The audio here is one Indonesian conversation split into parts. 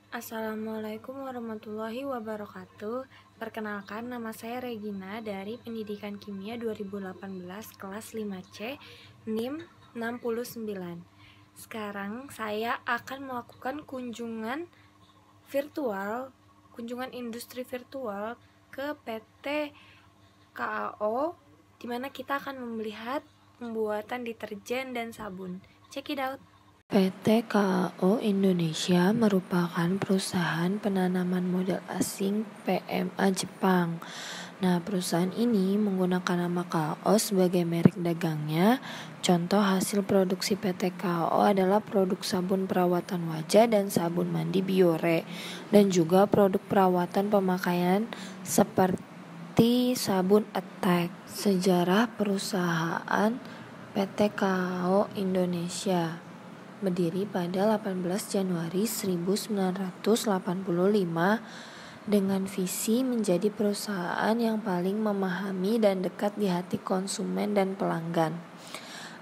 Assalamualaikum warahmatullahi wabarakatuh. Perkenalkan, nama saya Regina dari Pendidikan Kimia 2018 kelas 5C NIM 69. Sekarang saya akan melakukan kunjungan industri virtual ke PT KAO, di mana kita akan melihat pembuatan deterjen dan sabun. Check it out. PT KAO Indonesia merupakan perusahaan penanaman modal asing PMA Jepang. Nah, perusahaan ini menggunakan nama KAO sebagai merek dagangnya. Contoh hasil produksi PT KAO adalah produk sabun perawatan wajah dan sabun mandi Biore, dan juga produk perawatan pemakaian seperti sabun Attack. Sejarah perusahaan PT KAO Indonesia berdiri pada 18 Januari 1985 dengan visi menjadi perusahaan yang paling memahami dan dekat di hati konsumen dan pelanggan.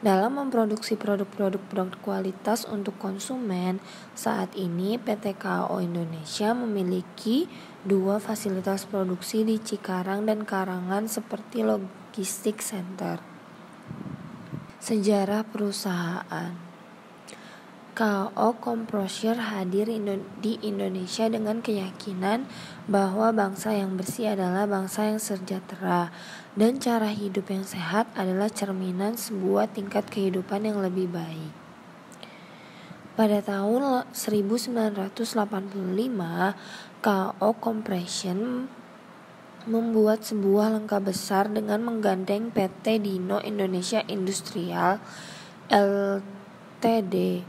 Dalam memproduksi produk-produk kualitas untuk konsumen, saat ini PT KAO Indonesia memiliki 2 fasilitas produksi di Cikarang dan Karangan seperti logistik center. Sejarah perusahaan. KAO Kompresor hadir di Indonesia dengan keyakinan bahwa bangsa yang bersih adalah bangsa yang sejahtera, dan cara hidup yang sehat adalah cerminan sebuah tingkat kehidupan yang lebih baik. Pada tahun 1985, KAO Compression membuat sebuah langkah besar dengan menggandeng PT Dino Indonesia Industrial Ltd.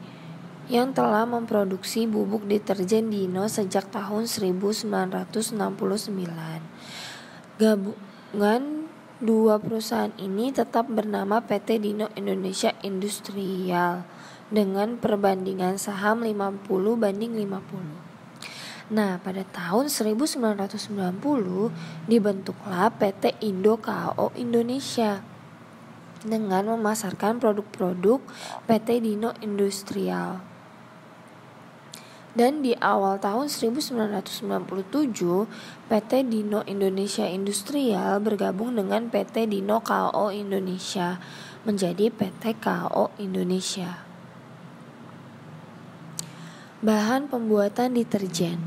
yang telah memproduksi bubuk deterjen Dino sejak tahun 1969. Gabungan dua perusahaan ini tetap bernama PT Dino Indonesia Industrial dengan perbandingan saham 50/50. Nah, pada tahun 1990 dibentuklah PT Indo KAO Indonesia dengan memasarkan produk-produk PT Dino Industrial. Dan di awal tahun 1997, PT Dino Indonesia Industrial bergabung dengan PT Dino KAO Indonesia menjadi PT KAO Indonesia. Bahan pembuatan deterjen.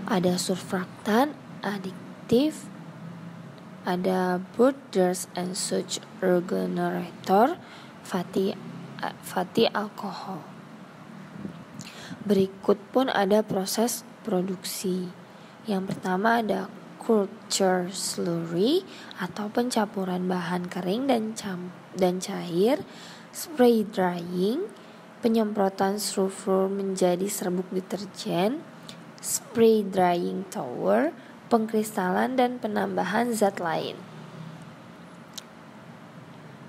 Ada surfaktan, adiktif, ada Borders and Such regenerator, fatty alkohol. Berikut pun ada proses produksi. Yang pertama ada culture slurry atau pencampuran bahan kering dan cair, spray drying, penyemprotan sulfur menjadi serbuk deterjen, spray drying tower, pengkristalan dan penambahan zat lain.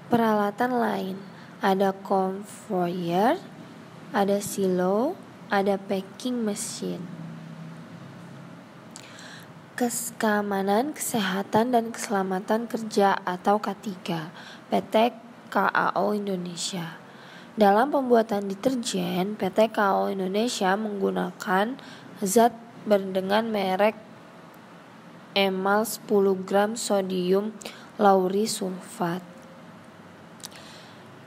Peralatan lain ada conveyor, ada silo, ada packing machine. Keamanan, Kesehatan dan Keselamatan Kerja atau K3, PT KAO Indonesia. Dalam pembuatan deterjen, PT KAO Indonesia menggunakan zat dengan merek emal 10 gram sodium lauryl-sulfat.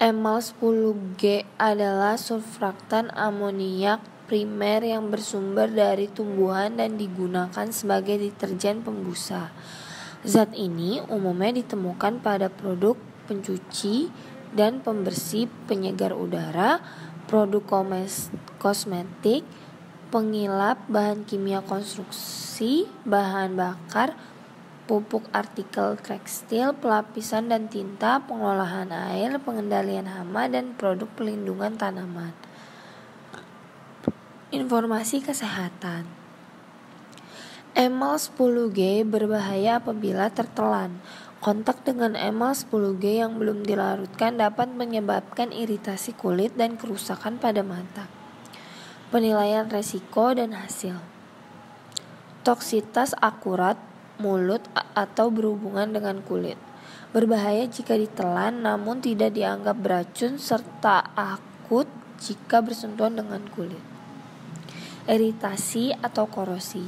Emal 10G adalah surfaktan amoniak primer yang bersumber dari tumbuhan dan digunakan sebagai deterjen pembusa. Zat ini umumnya ditemukan pada produk pencuci dan pembersih penyegar udara, produk kosmetik, pengilap, bahan kimia konstruksi, bahan bakar, pupuk artikel tekstil, pelapisan dan tinta, pengolahan air, pengendalian hama, dan produk pelindungan tanaman. Informasi kesehatan. Emal 10G berbahaya apabila tertelan. Kontak dengan emal 10G yang belum dilarutkan dapat menyebabkan iritasi kulit dan kerusakan pada mata. Penilaian resiko dan hasil. Toksitas akurat mulut atau berhubungan dengan kulit. Berbahaya jika ditelan namun tidak dianggap beracun serta akut jika bersentuhan dengan kulit. iritasi atau korosi.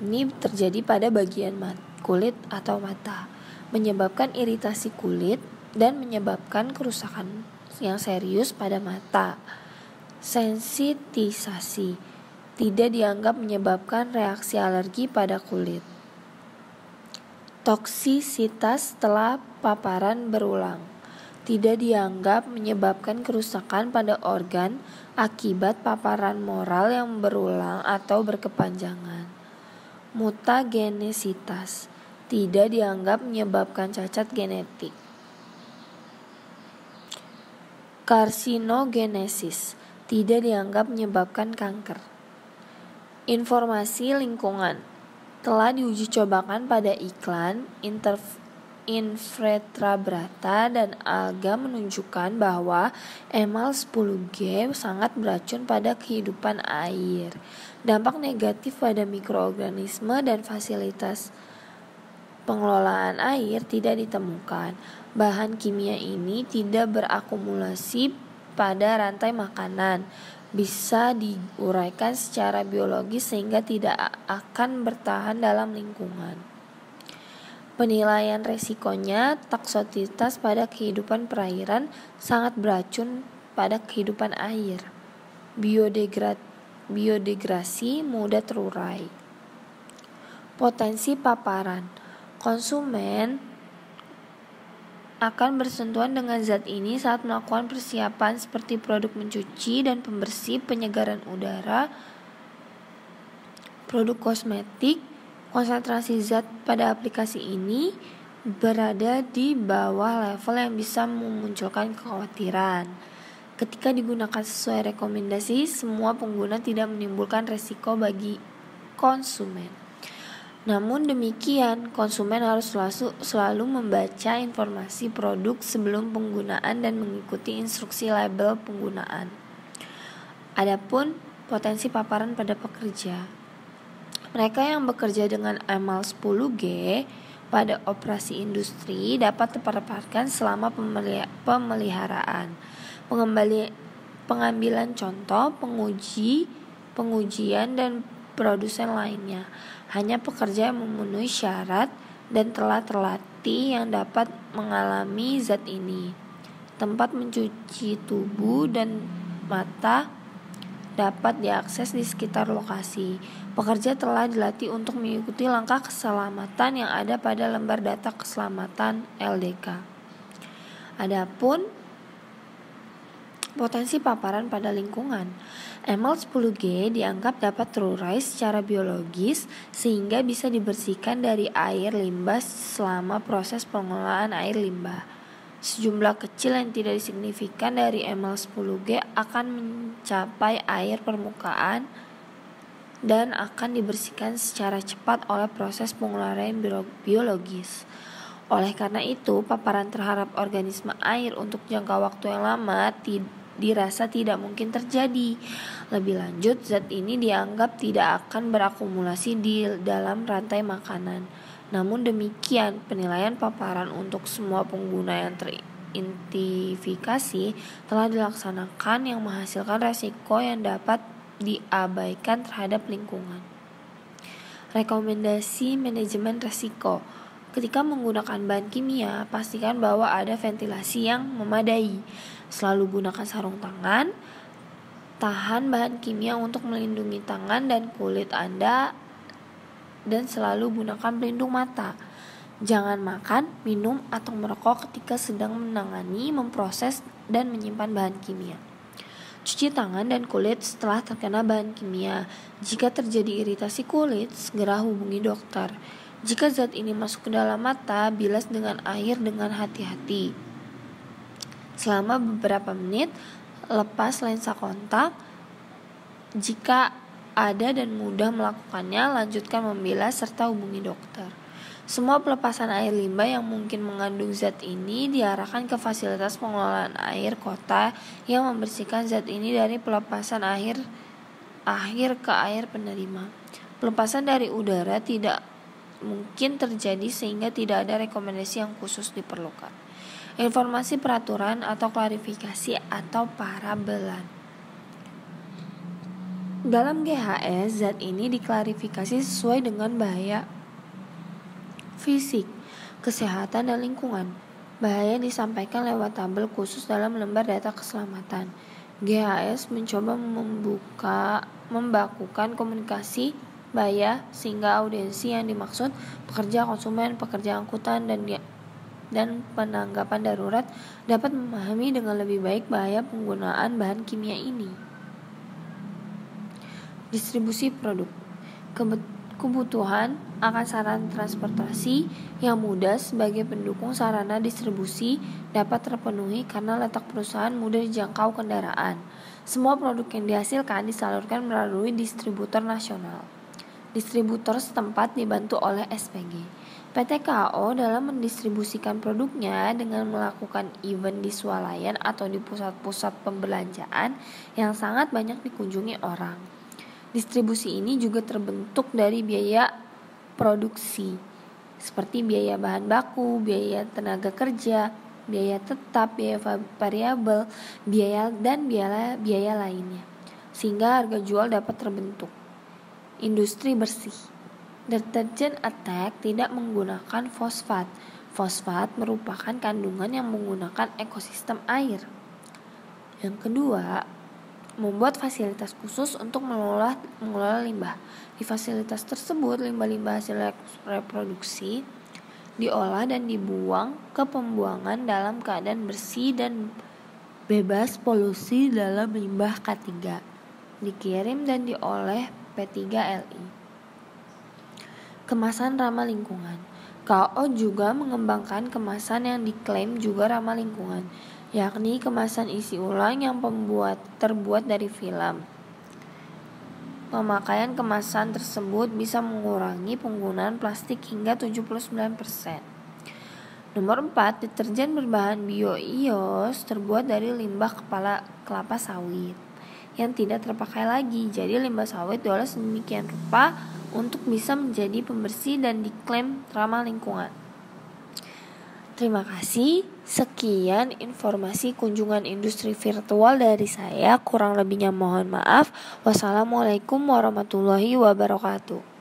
Ini terjadi pada bagian kulit atau mata, menyebabkan iritasi kulit dan menyebabkan kerusakan yang serius pada mata. Sensitisasi tidak dianggap menyebabkan reaksi alergi pada kulit. Toksisitas setelah paparan berulang tidak dianggap menyebabkan kerusakan pada organ akibat paparan moral yang berulang atau berkepanjangan. Mutagenesitas tidak dianggap menyebabkan cacat genetik. Karsinogenesis tidak dianggap menyebabkan kanker. Informasi lingkungan telah diuji cobakan pada iklan invertebrata dan alga menunjukkan bahwa emal 10G sangat beracun pada kehidupan air. Dampak negatif pada mikroorganisme dan fasilitas pengelolaan air tidak ditemukan. Bahan kimia ini tidak berakumulasi pada rantai makanan, bisa diuraikan secara biologis sehingga tidak akan bertahan dalam lingkungan. Penilaian resikonya, toksisitas pada kehidupan perairan sangat beracun pada kehidupan air. Biodegradasi mudah terurai. Potensi paparan. Konsumen akan bersentuhan dengan zat ini saat melakukan persiapan seperti produk mencuci dan pembersih, penyegaran udara, produk kosmetik. Konsentrasi zat pada aplikasi ini berada di bawah level yang bisa memunculkan kekhawatiran. Ketika digunakan sesuai rekomendasi, semua pengguna tidak menimbulkan resiko bagi konsumen. Namun demikian, konsumen harus selalu membaca informasi produk sebelum penggunaan dan mengikuti instruksi label penggunaan. Adapun potensi paparan pada pekerja. Mereka yang bekerja dengan emal 10G pada operasi industri dapat terpaparkan selama pemeliharaan, pengambilan contoh, pengujian dan produsen lainnya. Hanya pekerja yang memenuhi syarat dan telah terlatih yang dapat mengalami zat ini. Tempat mencuci tubuh dan mata dapat diakses di sekitar lokasi. Pekerja telah dilatih untuk mengikuti langkah keselamatan yang ada pada lembar data keselamatan LDK. Adapun potensi paparan pada lingkungan. Emal 10G dianggap dapat terurai secara biologis sehingga bisa dibersihkan dari air limbah selama proses pengelolaan air limbah. Sejumlah kecil yang tidak signifikan dari emal 10G akan mencapai air permukaan dan akan dibersihkan secara cepat oleh proses pengeluaran biologis. Oleh karena itu, paparan terhadap organisme air untuk jangka waktu yang lama dirasa tidak mungkin terjadi. Lebih lanjut, zat ini dianggap tidak akan berakumulasi di dalam rantai makanan. Namun demikian, penilaian paparan untuk semua pengguna yang teridentifikasi telah dilaksanakan yang menghasilkan resiko yang dapat diabaikan terhadap lingkungan. Rekomendasi manajemen resiko. Ketika menggunakan bahan kimia, pastikan bahwa ada ventilasi yang memadai. Selalu gunakan sarung tangan, tahan bahan kimia untuk melindungi tangan dan kulit Anda, dan selalu gunakan pelindung mata. Jangan makan, minum, atau merokok ketika sedang menangani, memproses, dan menyimpan bahan kimia. Cuci tangan dan kulit setelah terkena bahan kimia. Jika terjadi iritasi kulit, segera hubungi dokter. Jika zat ini masuk ke dalam mata, bilas dengan air dengan hati-hati. Selama beberapa menit, lepas lensa kontak. Jika ada dan mudah melakukannya, lanjutkan membilas serta hubungi dokter. Semua pelepasan air limbah yang mungkin mengandung zat ini diarahkan ke fasilitas pengelolaan air kota yang membersihkan zat ini dari pelepasan akhir ke air penerima. Pelepasan dari udara tidak mungkin terjadi sehingga tidak ada rekomendasi yang khusus diperlukan. Informasi peraturan atau klarifikasi atau parabelan. Dalam GHS, zat ini diklarifikasi sesuai dengan bahaya fisik, kesehatan, dan lingkungan. Bahaya disampaikan lewat tabel khusus dalam lembar data keselamatan. GHS mencoba membakukan komunikasi bahaya sehingga audiensi yang dimaksud pekerja, konsumen, pekerja angkutan, dan penanggapan darurat dapat memahami dengan lebih baik bahaya penggunaan bahan kimia ini. Distribusi produk. Kebutuhan akan sarana transportasi yang mudah sebagai pendukung sarana distribusi dapat terpenuhi karena letak perusahaan mudah dijangkau kendaraan. Semua produk yang dihasilkan disalurkan melalui distributor nasional. Distributor setempat dibantu oleh SPG. PT KAO dalam mendistribusikan produknya dengan melakukan event di swalayan atau di pusat-pusat pembelanjaan yang sangat banyak dikunjungi orang. Distribusi ini juga terbentuk dari biaya produksi, seperti biaya bahan baku, biaya tenaga kerja, biaya tetap, biaya variabel, biaya lainnya, sehingga harga jual dapat terbentuk. Industri bersih. Deterjen Attack tidak menggunakan fosfat. Fosfat merupakan kandungan yang menggunakan ekosistem air. Yang kedua, membuat fasilitas khusus untuk mengelola limbah. Di fasilitas tersebut, limbah-limbah hasil reproduksi diolah dan dibuang ke pembuangan dalam keadaan bersih dan bebas polusi dalam limbah K3. Dikirim dan diolah P3LI. Kemasan ramah lingkungan. KAO juga mengembangkan kemasan yang diklaim juga ramah lingkungan, yakni kemasan isi ulang yang terbuat dari film. Pemakaian kemasan tersebut bisa mengurangi penggunaan plastik hingga 79%. Nomor 4, deterjen berbahan bio-ios terbuat dari limbah kelapa sawit yang tidak terpakai lagi. Jadi limbah sawit diolah sedemikian rupa untuk bisa menjadi pembersih dan diklaim ramah lingkungan. Terima kasih. Sekian informasi kunjungan industri virtual dari saya. Kurang lebihnya mohon maaf. Wassalamualaikum warahmatullahi wabarakatuh.